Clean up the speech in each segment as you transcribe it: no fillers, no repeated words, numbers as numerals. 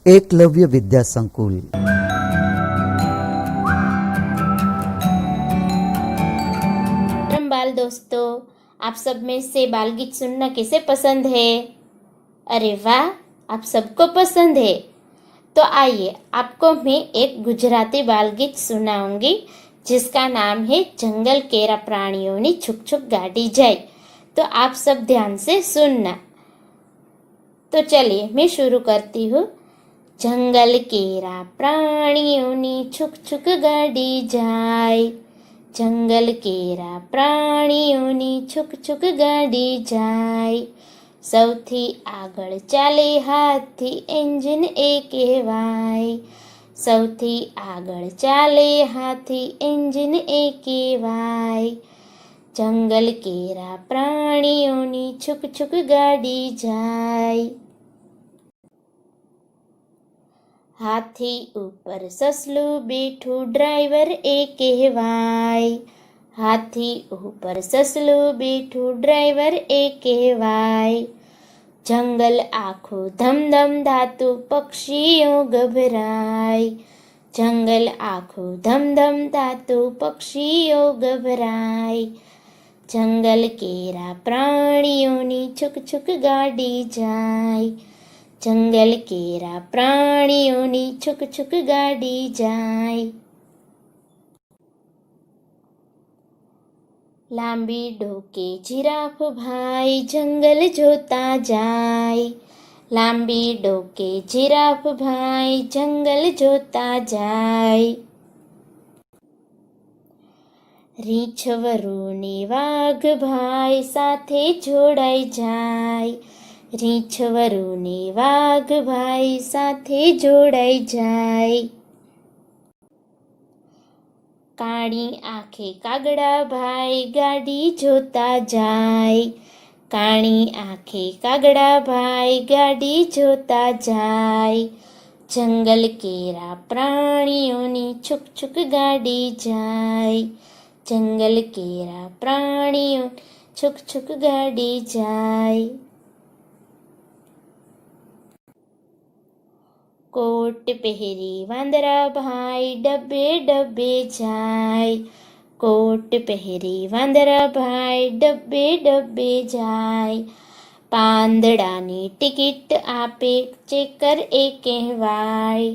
एकलव्य विद्या संकुल। बाल दोस्तों, आप सब में से बाल गीत सुनना किसे पसंद है? अरे वाह, आप सबको पसंद है। तो आइए आपको मैं एक गुजराती बाल गीत सुनाऊंगी जिसका नाम है जंगल केरा प्राणियों छुक छुक गाड़ी जाए। तो आप सब ध्यान से सुनना। तो चलिए मैं शुरू करती हूँ। जंगल केरा प्राणियों छुक छुक गाड़ी जाए, जंगल केरा प्राणियों छुक छुक गाड़ी जाए। સૌથી આગળ ચાલે હાથી એન્જિન એ કહેવાય, સૌથી આગળ ચાલે હાથી એન્જિન એ કહેવાય। જંગલ કેરા પ્રાણીઓની છુક છુક ગાડી જાય। હાથી ઉપર સસલું બેઠું ડ્રાઈવર એ કહેવાય, હાથી ઉપર સસલું બેઠું ડ્રાઈવર એ કહેવાય। જંગલ આખું ધમધમ ધાતું પક્ષીઓ ગભરાય, જંગલ આખું ધમધમ ધાતું પક્ષીઓ ગભરાય। જંગલ કેરા પ્રાણીઓની છુક છુક ગાડી જાય, જંગલ કેરા પ્રાણીઓની છુક છુક ગાડી જાય। લાંબી ડોકે જીરાફ ભાઈ જંગલ જોતા જાય, લાંબી ડોકે જીરાફ ભાઈ જંગલ જોતા જાય। રીંછ વરુને વાઘ ભાઈ સાથે જોડાઈ જાય, રીંછ વરુને વાઘ ભાઈ સાથે જોડાઈ જાય। કાળી આંખે કાગડા ભાઈ ગાડી જોતા જાય, કાળી આંખે કાગડા ભાઈ ગાડી જોતા જાય। જંગલ કેરા પ્રાણીઓની છુક છુક ગાડી જાય, જંગલ કેરા પ્રાણીઓ છુક છુક ગાડી જાય। કોટ પહેરી વાંદરા ભાઈ ડબ્બે ડબ્બે જાય, કોટ પહેરી વાંદરા ભાઈ ડબ્બે ડબ્બે જાય। પાંદડાની ટિકિટ આપે ચેકર એ કહેવાય,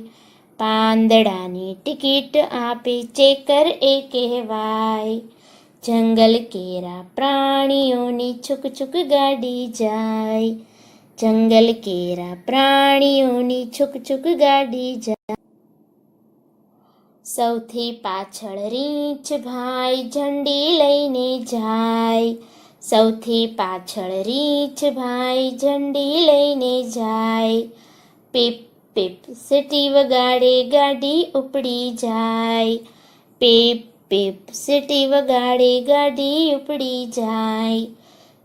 પાંદડાની ટિકિટ આપે ચેકર એ કહેવાય। જંગલ કેરા પ્રાણીઓની છુક છુક ગાડી જાય, જંગલ કેરા પ્રાણીઓની છુક છુક ગાડી જાય। સૌથી પાછળ રીંછ ભાઈ ઝંડી લઈને જાય, સૌથી પાછળ રીંછ ભાઈ ઝંડી લઈને જાય। પીપ પીપ સીટી વગાડે ગાડી ઉપડી જાય, પીપ પીપ સીટી વગાડે ગાડી ઉપડી જાય।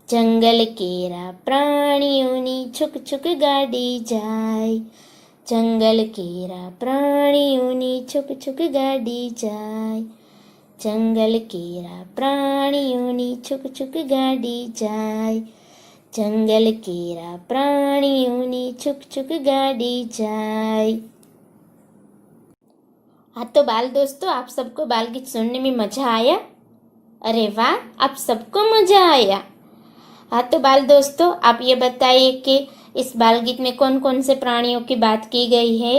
જંગલ કેરા પ્રાણીઓની છુક છુક ગાડી જાય, જંગલ કેરા પ્રાણીઓની છુક છુક ગાડી જાય, જંગલ કેરા પ્રાણીઓની છુક છુક ગાડી જાય, જંગલ કેરા પ્રાણીઓની છુક છુક गाड़ी जाए। हाँ तो बाल दोस्तों, आप सबको बाल गीत सुनने में मज़ा आया? अरे वाह, आप सबको मज़ा आया। हाँ तो बाल दोस्तों, आप ये बताइए कि इस बाल गीत में कौन कौन से प्राणियों की बात की गई है?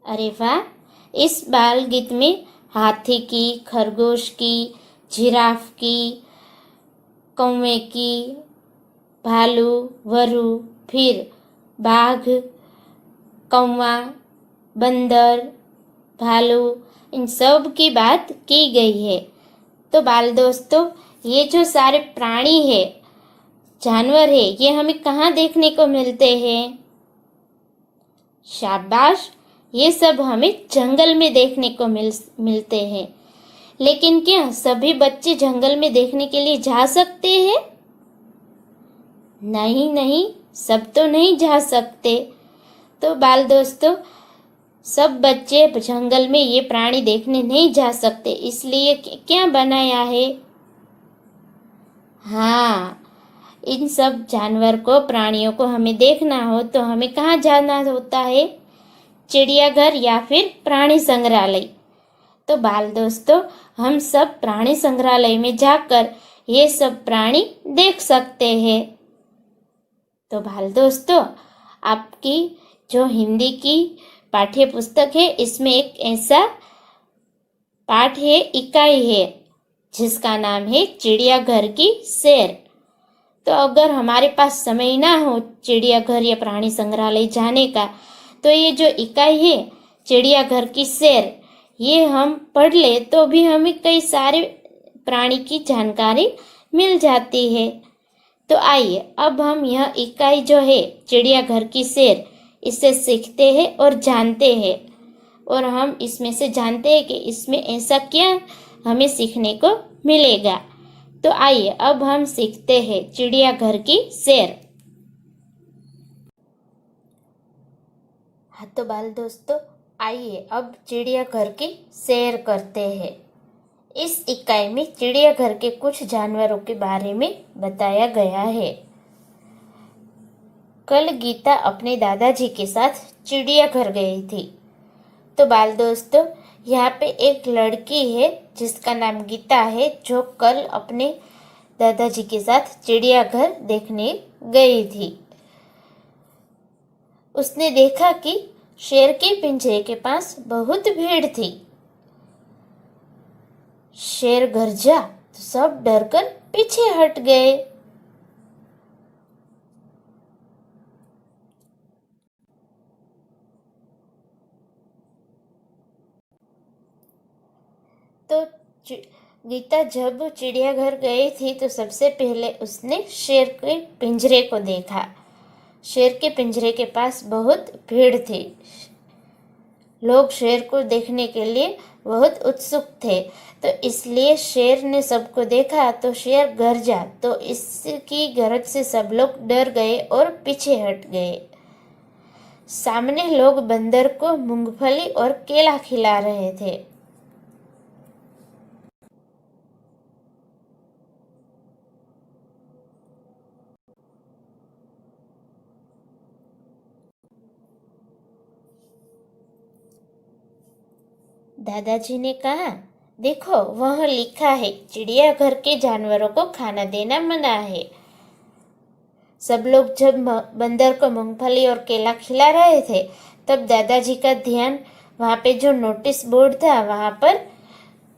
अरे वाह, इस बाल गीत में हाथी की, खरगोश की, जिराफ की, कौवे की, भालू, वरु, फिर बाघ, कौवा, बंदर, भालू, इन सब की बात की गई है। तो बाल दोस्तों, ये जो सारे प्राणी है, जानवर है, ये हमें कहाँ देखने को मिलते हैं? शाबाश, ये सब हमें जंगल में देखने को मिलते हैं। लेकिन क्या सभी बच्चे जंगल में देखने के लिए जा सकते हैं? नहीं नहीं, सब तो नहीं जा सकते। तो बाल दोस्तों, सब बच्चे जंगल में ये प्राणी देखने नहीं जा सकते, इसलिए क्या बनाया है? हाँ, इन सब जानवर को, प्राणियों को हमें देखना हो तो हमें कहाँ जाना होता है? चिड़ियाघर या फिर प्राणी संग्रहालय। तो बाल दोस्तों, हम सब प्राणी संग्रहालय में जाकर ये सब प्राणी देख सकते हैं। तो बाल दोस्तों, आपकी जो हिंदी की पाठ्य पुस्तक है, इसमें एक ऐसा पाठ है, इकाई है, जिसका नाम है चिड़ियाघर की सैर। तो अगर हमारे पास समय ना हो चिड़ियाघर या प्राणी संग्रहालय जाने का, तो ये जो इकाई है चिड़ियाघर की सैर, ये हम पढ़ ले तो भी हमें कई सारे प्राणी की जानकारी मिल जाती है। तो आइए अब हम यह इकाई जो है चिड़ियाघर की सैर, इसे सीखते हैं और जानते हैं, और हम इसमें से जानते हैं कि इसमें ऐसा क्या हमें सीखने को मिलेगा। तो आइए अब हम सीखते हैं चिड़ियाघर की सैर। हाँ तो बाल दोस्तों, आइए अब चिड़ियाघर की सैर करते हैं। इस इकाई में चिड़ियाघर के कुछ जानवरों के बारे में बताया गया है। कल गीता अपने दादाजी के साथ चिड़ियाघर गई थी। तो बाल दोस्तों, यहाँ पे एक लड़की है जिसका नाम गीता है, जो कल अपने दादाजी के साथ चिड़ियाघर देखने गई थी। उसने देखा कि शेर के पिंजरे के पास बहुत भीड़ थी। शेर गरजा तो सब डरकर पीछे हट गए। तो गीता जब चिड़ियाघर गई थी तो सबसे पहले उसने शेर के पिंजरे को देखा। शेर के पिंजरे के पास बहुत भीड़ थी। लोग शेर को देखने के लिए बहुत उत्सुक थे, तो इसलिए शेर ने सबको देखा तो शेर गरजा, तो इसकी गरज से सब लोग डर गए और पीछे हट गए। सामने लोग बंदर को मूंगफली और केला खिला रहे थे। दादाजी ने कहा, देखो वह लिखा है चिड़ियाघर के जानवरों को खाना देना मना है। सब लोग जब बंदर को मूंगफली और केला खिला रहे थे, तब दादाजी का ध्यान वहाँ पे जो नोटिस बोर्ड था वहाँ पर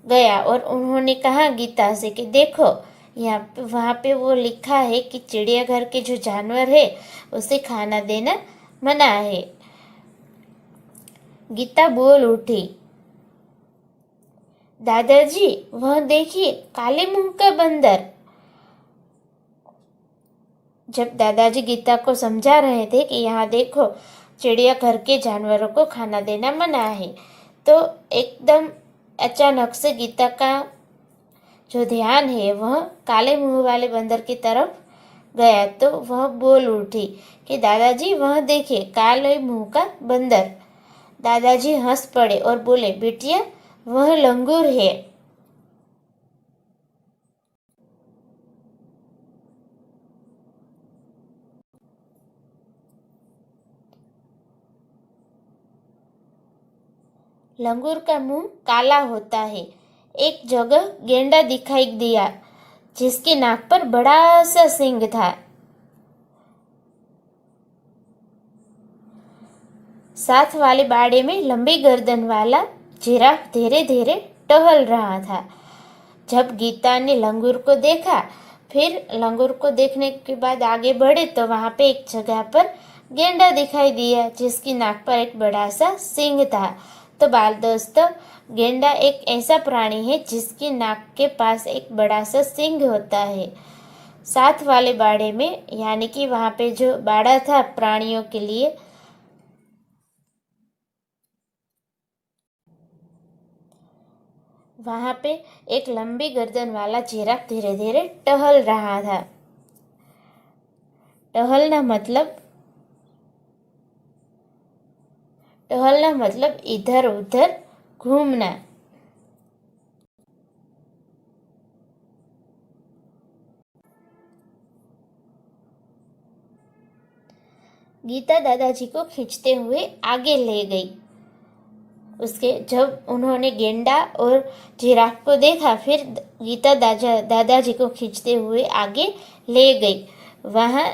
गया, और उन्होंने कहा गीता से कि देखो यहाँ पे, वहाँ पे वो लिखा है कि चिड़ियाघर के जो जानवर है उसे खाना देना मना है। गीता बोल उठी, दादाजी वह देखिए काले मुंह का बंदर। जब दादाजी गीता को समझा रहे थे कि यहाँ देखो चिड़ियाघर के जानवरों को खाना देना मना है, तो एकदम अचानक से गीता का जो ध्यान है वह काले मुंह वाले बंदर की तरफ गया। तो वह बोल उठी कि दादाजी वह देखिए काले मुंह का बंदर। दादाजी हंस पड़े और बोले, बेटिया वह लंगूर है। लंगूर का मुंह काला होता है। एक जगह गेंडा दिखाई दिया जिसकी नाक पर बड़ा सा सींग था। साथ वाले बाड़े में लंबी गर्दन वाला जिराफ धीरे धीरे टहल रहा था। जब गीता ने लंगूर को देखा, फिर लंगूर को देखने के बाद आगे बढ़े तो वहां पे एक जगह पर गेंडा दिखाई दिया जिसकी नाक पर एक बड़ा सा सींग था। तो बाल दोस्तों, गेंडा एक ऐसा प्राणी है जिसकी नाक के पास एक बड़ा सा सींग होता है। साथ वाले बाड़े में, यानी कि वहां पे जो बाड़ा था प्राणियों के लिए, वहां पे एक लंबी गर्दन वाला जिराफ धीरे धीरे टहल रहा था। टहलना मतलब इधर उधर घूमना। गीता दादाजी को खींचते हुए आगे ले गई। उसके जब उन्होंने गेंडा और जिराफ को देखा, फिर गीता दादाजी को खींचते हुए आगे ले गई। वहाँ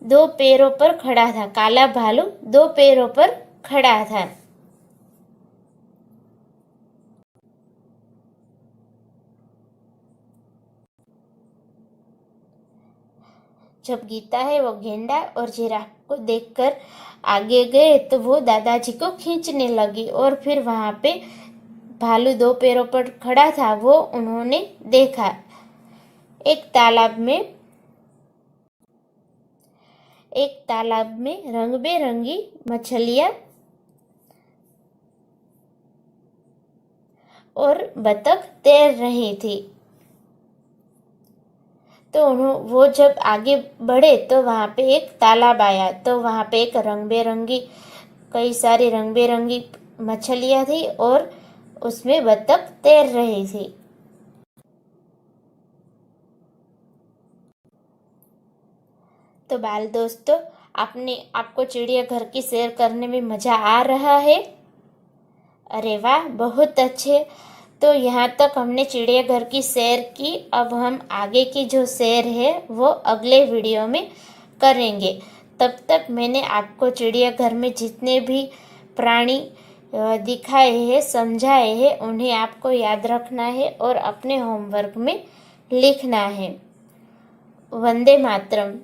2 पैरों पर खड़ा था। काला भालू 2 पैरों पर खड़ा था। जब गीता है वो गेंडा और जिराफ को देखकर आगे गए तो वो दादाजी को खींचने लगी, और फिर वहां पे भालू 2 पैरों पर खड़ा था, वो उन्होंने देखा। एक तालाब में रंग बेरंगी मछलियां और बतख तैर रही थी। तो वो जब आगे बढ़े तो वहाँ पे एक तालाब आया। तो वहाँ पे एक कई सारी रंग बेरंगी मछलियाँ थी और उसमें बतख तैर रही थी। तो बाल दोस्तों, आपको चिड़ियाघर की सैर करने में मज़ा आ रहा है? अरे वाह, बहुत अच्छे। तो यहाँ तक हमने चिड़ियाघर की सैर की। अब हम आगे की जो सैर है वो अगले वीडियो में करेंगे। तब तक मैंने आपको चिड़ियाघर में जितने भी प्राणी दिखाए हैं, समझाए हैं, उन्हें आपको याद रखना है और अपने होमवर्क में लिखना है। वंदे मातरम।